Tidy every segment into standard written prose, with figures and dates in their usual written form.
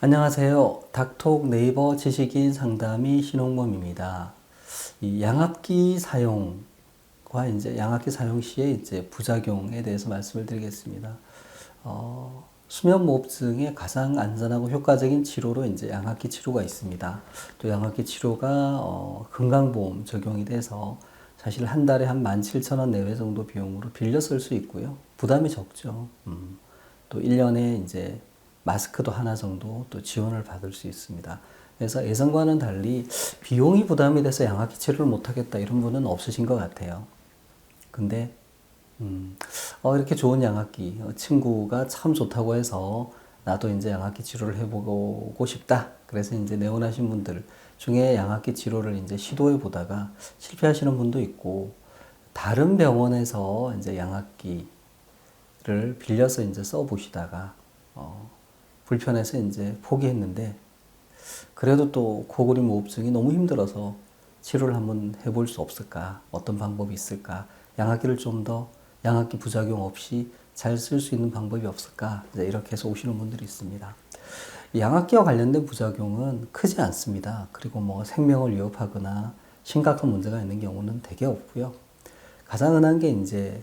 안녕하세요. 닥톡 네이버 지식인 상담의 신홍범입니다. 이 양압기 사용과 이제 양압기 사용 시의 이제 부작용에 대해서 말씀을 드리겠습니다. 수면무호흡증의 가장 안전하고 효과적인 치료로 이제 양압기 치료가 있습니다. 또 양압기 치료가 건강보험 적용이 돼서 사실 한 달에 한 17,000원 내외 정도 비용으로 빌려 쓸 수 있고요. 부담이 적죠. 또 1년에 이제 마스크도 하나 정도 또 지원을 받을 수 있습니다. 그래서 예전과는 달리 비용이 부담이 돼서 양압기 치료를 못하겠다 이런 분은 없으신 것 같아요. 근데 이렇게 좋은 양압기 친구가 참 좋다고 해서 나도 이제 양압기 치료를 해보고 싶다. 그래서 이제 내원하신 분들 중에 양압기 치료를 이제 시도해 보다가 실패하시는 분도 있고 다른 병원에서 이제 양압기를 빌려서 이제 써보시다가 불편해서 이제 포기했는데 그래도 또 코골이 무호흡증이 너무 힘들어서 치료를 한번 해볼 수 없을까? 어떤 방법이 있을까? 양압기를 좀 더 양압기 부작용 없이 잘 쓸 수 있는 방법이 없을까? 이제 이렇게 해서 오시는 분들이 있습니다. 양압기와 관련된 부작용은 크지 않습니다. 그리고 뭐 생명을 위협하거나 심각한 문제가 있는 경우는 되게 없고요. 가장 흔한 게 이제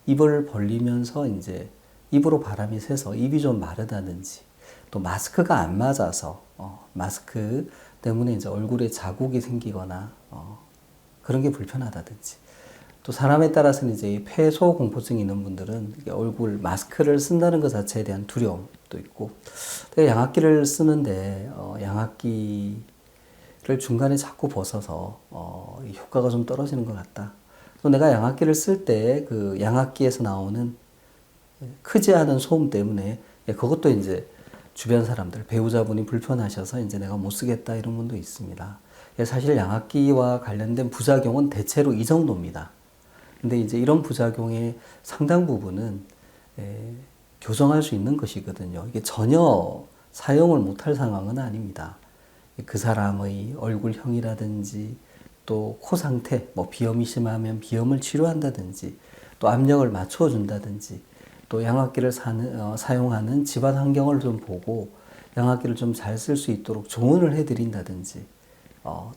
입을 벌리면서 이제 입으로 바람이 새서 입이 좀 마르다든지 또 마스크가 안 맞아서 마스크 때문에 이제 얼굴에 자국이 생기거나 그런 게 불편하다든지 또 사람에 따라서는 이제 폐소 공포증이 있는 분들은 얼굴 마스크를 쓴다는 것 자체에 대한 두려움도 있고 양압기를 쓰는데 양압기를 중간에 자꾸 벗어서 효과가 좀 떨어지는 것 같다. 또 내가 양압기를 쓸 때 그 양압기에서 나오는 크지 않은 소음 때문에 그것도 이제 주변 사람들, 배우자분이 불편하셔서 이제 내가 못 쓰겠다 이런 분도 있습니다. 사실 양압기와 관련된 부작용은 대체로 이 정도입니다. 근데 이제 이런 부작용의 상당 부분은 교정할 수 있는 것이거든요. 이게 전혀 사용을 못할 상황은 아닙니다. 그 사람의 얼굴형이라든지 또 코 상태, 뭐 비염이 심하면 비염을 치료한다든지 또 압력을 맞춰준다든지 또 양압기를 사용하는 집안 환경을 좀 보고 양압기를 좀 잘 쓸 수 있도록 조언을 해드린다든지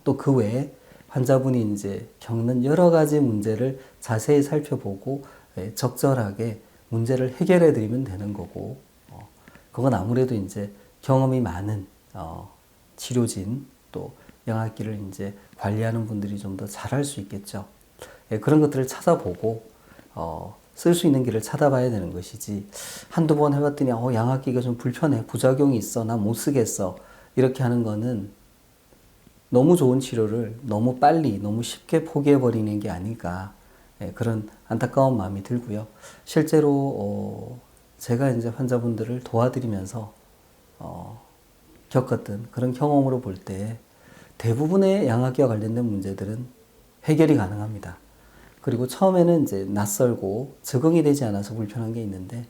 또 그 외에 환자분이 이제 겪는 여러 가지 문제를 자세히 살펴보고 적절하게 문제를 해결해 드리면 되는 거고 그건 아무래도 이제 경험이 많은 치료진 또 양압기를 이제 관리하는 분들이 좀 더 잘할 수 있겠죠. 그런 것들을 찾아보고 쓸 수 있는 길을 찾아봐야 되는 것이지 한두 번 해봤더니 양압기가 좀 불편해 부작용이 있어 나 못 쓰겠어 이렇게 하는 거는 너무 좋은 치료를 너무 빨리 너무 쉽게 포기해 버리는 게 아닐까 그런 안타까운 마음이 들고요. 실제로 제가 이제 환자분들을 도와드리면서 겪었던 그런 경험으로 볼 때 대부분의 양압기와 관련된 문제들은 해결이 가능합니다. 그리고 처음에는 이제 낯설고 적응이 되지 않아서 불편한 게 있는데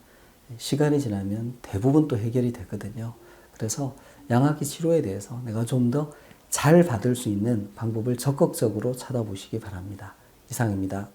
시간이 지나면 대부분 또 해결이 되거든요. 그래서 양압기 치료에 대해서 내가 좀 더 잘 받을 수 있는 방법을 적극적으로 찾아보시기 바랍니다. 이상입니다.